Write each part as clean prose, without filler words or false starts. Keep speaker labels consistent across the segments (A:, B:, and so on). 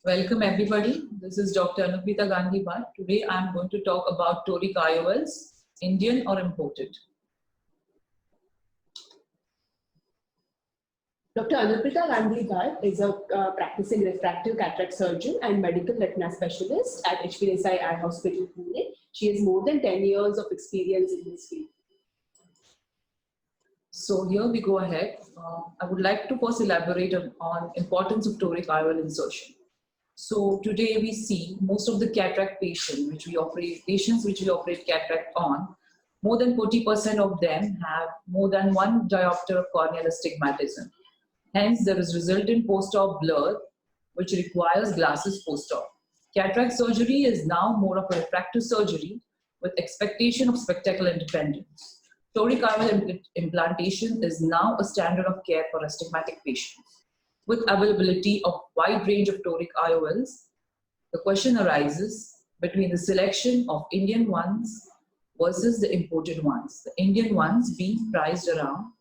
A: Welcome everybody. This is Dr. Anupita Gandhi Bhatt. Today I am going to talk about toric IOLs, Indian or imported.
B: Dr. Anupita Gandhi Bhatt is a practicing refractive cataract surgeon and medical retina specialist at HP Desai Eye Hospital, Pune. She has more than 10 years of experience in this field.
A: So here we go ahead. I would like to first elaborate on importance of toric IOL insertion. So today we see most of the cataract patients which we operate cataract on, more than 40% of them have more than one diopter of corneal astigmatism. Hence, there is resultant post-op blur, which requires glasses post-op. Cataract surgery is now more of a refractive surgery with expectation of spectacle independence. Toric IOL implantation is now a standard of care for astigmatic patients. With availability of wide range of toric IOLs, the question arises between the selection of Indian ones versus the imported ones. The Indian ones being priced around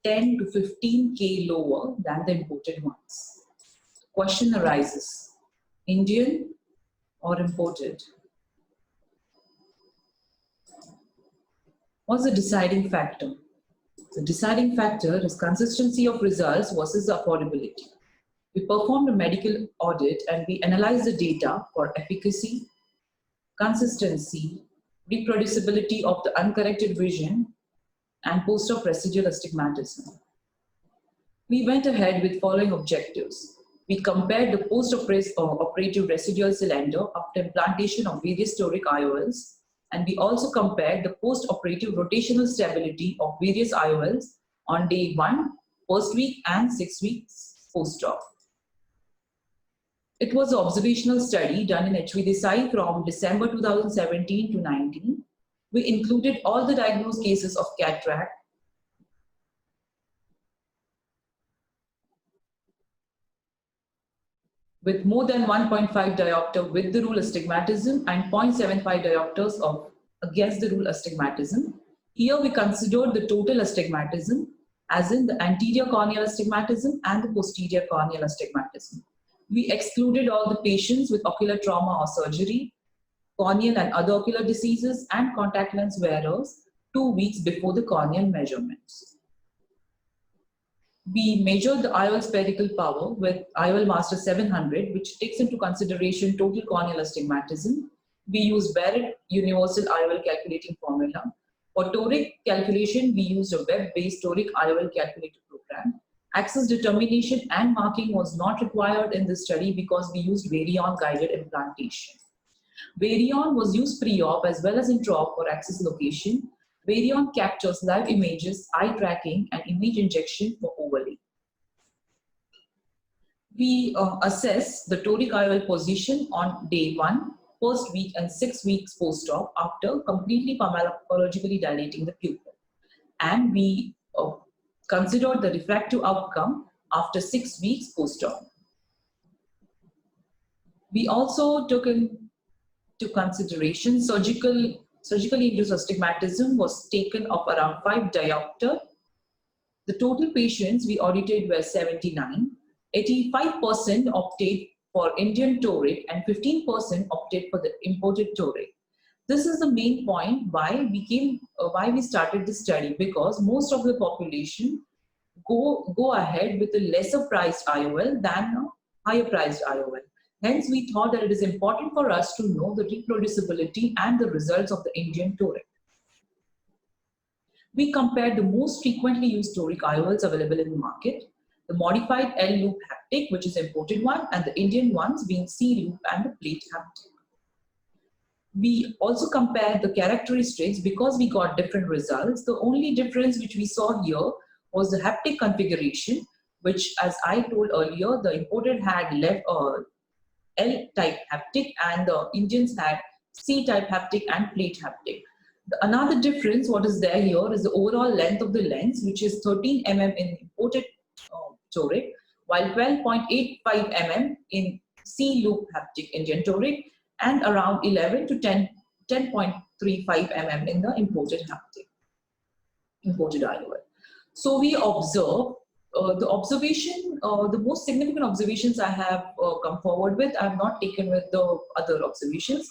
A: 10 to 15K lower than the imported ones. The question arises, Indian or imported? What's the deciding factor? The deciding factor is consistency of results versus affordability. We performed a medical audit and we analyzed the data for efficacy, consistency, reproducibility of the uncorrected vision, and post-op residual astigmatism. We went ahead with following objectives. We compared the post-operative residual cylinder after implantation of various toric IOLs, and we also compared the post-operative rotational stability of various IOLs on day 1, first week, and 6 weeks post-op. It was an observational study done in HP Desai from December 2017 to 19. We included all the diagnosed cases of cataract with more than 1.5 diopter with the rule astigmatism and 0.75 diopters of against the rule astigmatism. Here we considered the total astigmatism, as in the anterior corneal astigmatism and the posterior corneal astigmatism. We excluded all the patients with ocular trauma or surgery, corneal and other ocular diseases, and contact lens wearers 2 weeks before the corneal measurements. We measured the IOL spherical power with IOL Master 700, which takes into consideration total corneal astigmatism. We used Barrett Universal IOL calculating formula. For toric calculation, we used a web-based toric IOL calculator program. Axis determination and marking was not required in this study because we used Varion guided implantation. Varion was used pre-op as well as intra-op for axis location. Varion captures live images, eye tracking, and image injection for overlay. We assess the toric IOL position on day 1, first week, and 6 weeks post-op after completely pharmacologically dilating the pupil. And we considered the refractive outcome after 6 weeks post-op. We also took into consideration surgically induced astigmatism was taken of around 5 diopter. The total patients we audited were 79. 85% opted for Indian toric and 15% opted for the imported toric. This is the main point why we started this study, because most of the population go ahead with a lesser priced IOL than a higher priced IOL. Hence, we thought that it is important for us to know the reproducibility and the results of the Indian toric. We compared the most frequently used toric IOLs available in the market, the modified L-loop haptic, which is imported one, and the Indian ones being C-loop and the plate haptic. We also compared the characteristics because we got different results. The only difference which we saw here was the haptic configuration, which, as I told earlier, the imported had L-type haptic and the Indians had C-type haptic and plate haptic. Another difference, what is there here, is the overall length of the lens, which is 13 mm in imported toric, while 12.85 mm in C-loop haptic Indian toric, and around 11 to 10.35 mm in the imported haptic, imported IOL. So we observe the observation, the most significant observations I have come forward with, I have not taken with the other observations.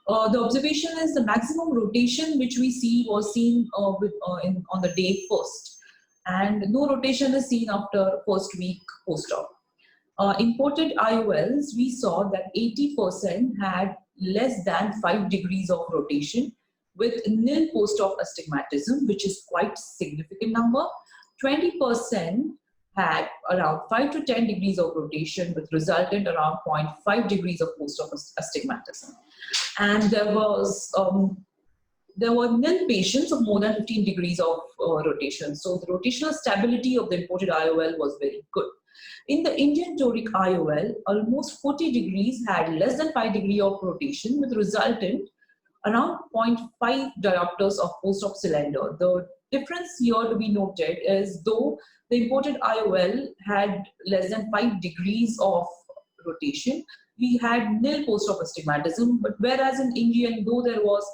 A: The observation is the maximum rotation which we see was seen on the day first, and no rotation is seen after first week post-op. Imported IOLs, we saw that 80% had less than 5 degrees of rotation with nil post-op astigmatism, which is quite significant number. 20% had around 5 to 10 degrees of rotation with resultant around 0.5 degrees of post-op astigmatism. And there were nil patients of more than 15 degrees of rotation. So the rotational stability of the imported IOL was very good. In the Indian toric IOL, almost 40 degrees had less than 5 degree of rotation with resultant around 0.5 diopters of post-op cylinder. The difference here to be noted is though the imported IOL had less than 5 degrees of rotation, we had nil post-op astigmatism, but whereas in Indian, though there was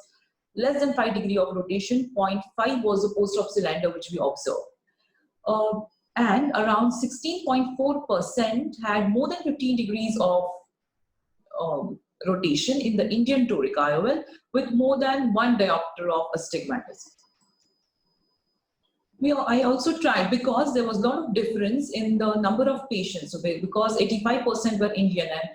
A: less than 5 degree of rotation, 0.5 was the post-op cylinder which we observed. And around 16.4% had more than 15 degrees of rotation in the Indian toric IOL with more than 1 diopter of astigmatism. I also tried, because there was a lot of difference in the number of patients, so because 85% were Indian and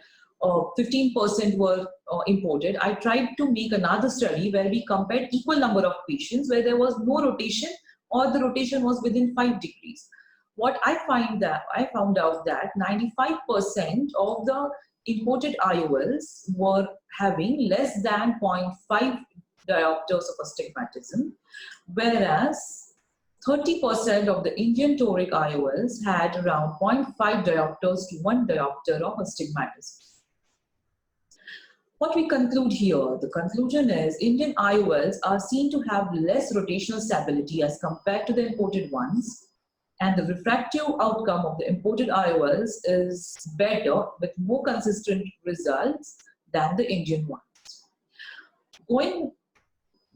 A: 15% were imported, I tried to make another study where we compared equal number of patients where there was no rotation or the rotation was within 5 degrees. What I found out that 95% of the imported IOLs were having less than 0.5 diopters of astigmatism, whereas 30% of the Indian toric IOLs had around 0.5 diopters to 1 diopter of astigmatism. What we conclude here, the conclusion is Indian IOLs are seen to have less rotational stability as compared to the imported ones, and the refractive outcome of the imported IOLs is better with more consistent results than the Indian ones. Going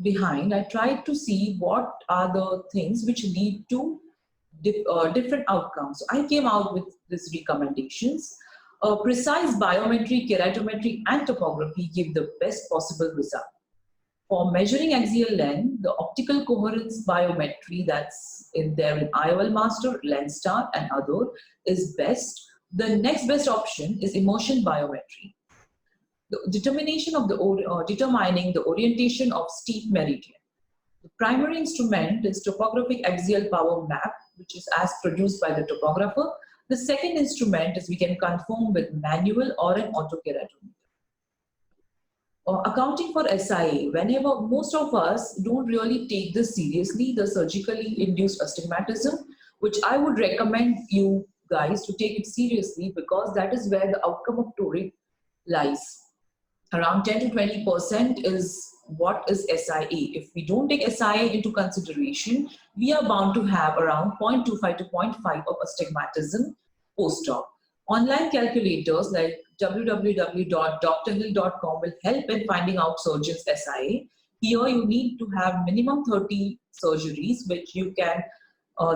A: behind, I tried to see what are the things which lead to different outcomes. So I came out with these recommendations. Precise biometry, keratometry, and topography give the best possible result. For measuring axial length, the optical coherence biometry that's in there in IOL Master, Lenstar, and other is best. The next best option is immersion biometry. The determination of determining the orientation of steep meridian. The primary instrument is topographic axial power map, which is as produced by the topographer. The second instrument is we can confirm with manual or an autokeratometer. Accounting for SIA, whenever most of us don't really take this seriously, the surgically induced astigmatism, which I would recommend you guys to take it seriously because that is where the outcome of toric lies. Around 10 to 20% is what is SIA. If we don't take SIA into consideration, we are bound to have around 0.25 to 0.5 of astigmatism post-op. Online calculators like www.drhill.com will help in finding out surgeons' SIA. Here you need to have minimum 30 surgeries, which you can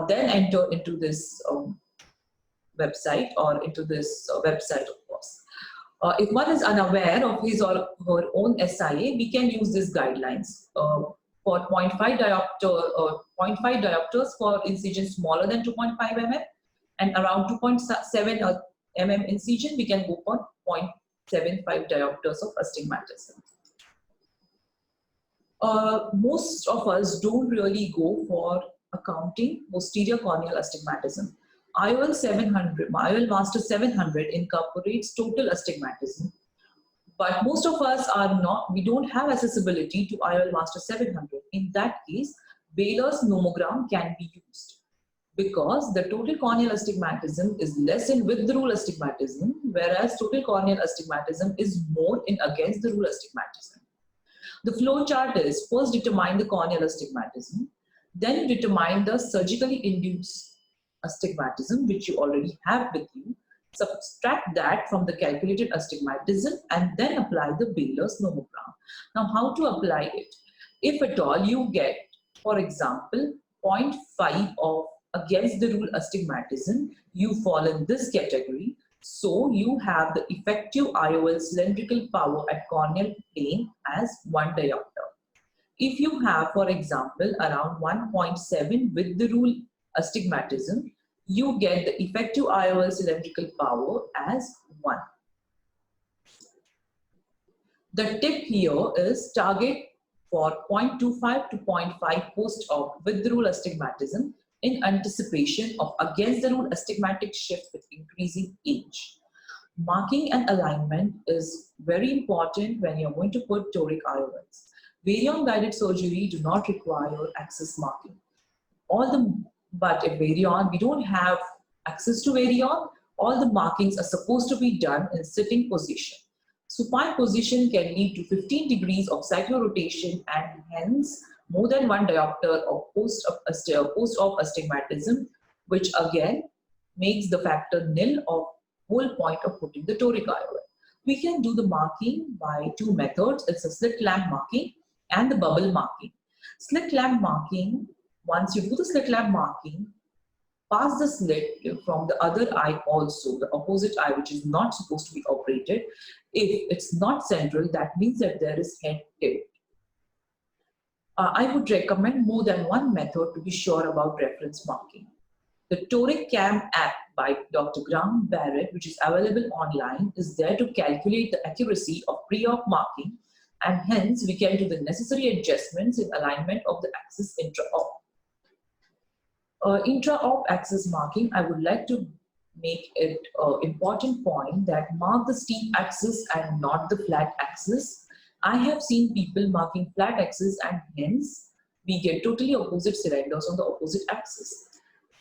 A: then enter into this website or into this website, of course. If one is unaware of his or her own SIA, we can use these guidelines. For 0.5 diopters for incisions smaller than 2.5 mm and around 2.7 mm incision, we can go for 0.75 diopters of astigmatism. Most of us don't really go for accounting posterior corneal astigmatism. IOL Master 700 incorporates total astigmatism, but most of us we don't have accessibility to IOL Master 700. In that case, Baylor's nomogram can be used because the total corneal astigmatism is less in with the rule astigmatism, whereas total corneal astigmatism is more in against the rule astigmatism. The flow chart is first determine the corneal astigmatism, then determine the surgically induced astigmatism, which you already have with you, subtract that from the calculated astigmatism, and then apply the Baylor's nomogram. Now, how to apply it? If at all you get, for example, 0.5 of against the rule astigmatism, you fall in this category. So you have the effective IOL cylindrical power at corneal plane as 1 diopter. If you have, for example, around 1.7 with the rule astigmatism, you get the effective IOL cylindrical power as 1. The tip here is target for 0.25 to 0.5 post-op with the rule astigmatism in anticipation of against the rule astigmatic shift with increasing age. Marking and alignment is very important when you're going to put toric IOLs. Varion guided surgery do not require axis marking. But if Varion, we don't have access to Varion, all the markings are supposed to be done in sitting position. Supine position can lead to 15 degrees of cyclorotation and hence more than 1 diopter of post-op astigmatism, which again makes the factor nil of whole point of putting the toric IOL. We can do the marking by 2 methods. It's a slit lamp marking and the bubble marking. Slit lamp marking, once you do the slit lamp marking, pass the slit from the other eye also, the opposite eye which is not supposed to be operated. If it's not central, that means that there is head tilt. I would recommend more than one method to be sure about reference marking. The Toric Cam app by Dr. Graham Barrett, which is available online, is there to calculate the accuracy of pre-op marking, and hence we can do the necessary adjustments in alignment of the axis intra-op. Intra-op axis marking, I would like to make it an important point that mark the steep axis and not the flat axis. I have seen people marking flat axis and hence we get totally opposite cylinders on the opposite axis.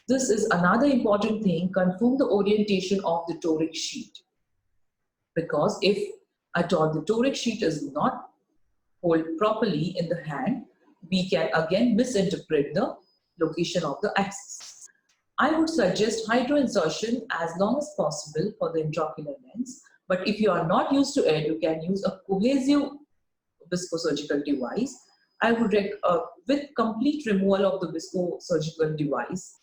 A: This is another important thing, confirm the orientation of the toric sheet. Because if at all the toric sheet is not hold properly in the hand, we can again misinterpret the location of the axis. I would suggest hydroinsertion as long as possible for the intraocular lens, but if you are not used to it, you can use a cohesive viscosurgical device. I would with complete removal of the viscosurgical device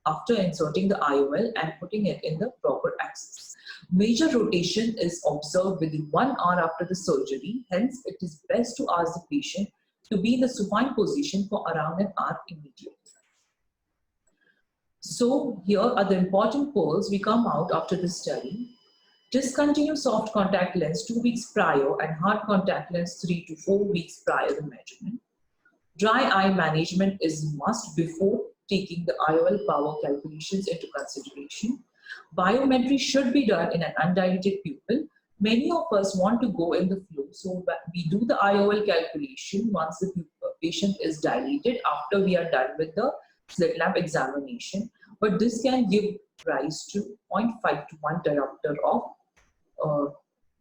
A: after inserting the IOL and putting it in the proper axis. Major rotation is observed within 1 hour after the surgery, hence it is best to ask the patient to be in the supine position for around an hour immediately. So here are the important pearls we come out after the study. Discontinue soft contact lens 2 weeks prior and hard contact lens 3 to 4 weeks prior to measurement. Dry eye management is must before taking the IOL power calculations into consideration. Biometry should be done in an undilated pupil. Many of us want to go in the flow, so we do the IOL calculation once the patient is dilated after we are done with the slit lamp examination. But this can give rise to 0.5 to 1 diopter of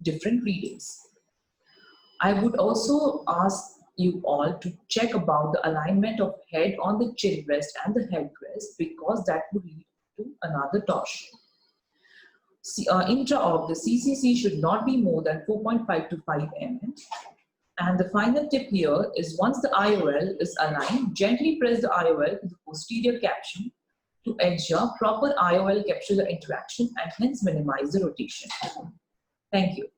A: different readings. I would also ask you all to check about the alignment of head on the chin rest and the headrest because that would lead to another torsion. Intra-op, the CCC should not be more than 4.5 to 5 mm. And the final tip here is once the IOL is aligned, gently press the IOL to the posterior capsule to ensure proper IOL capsular interaction and hence minimize the rotation. Thank you.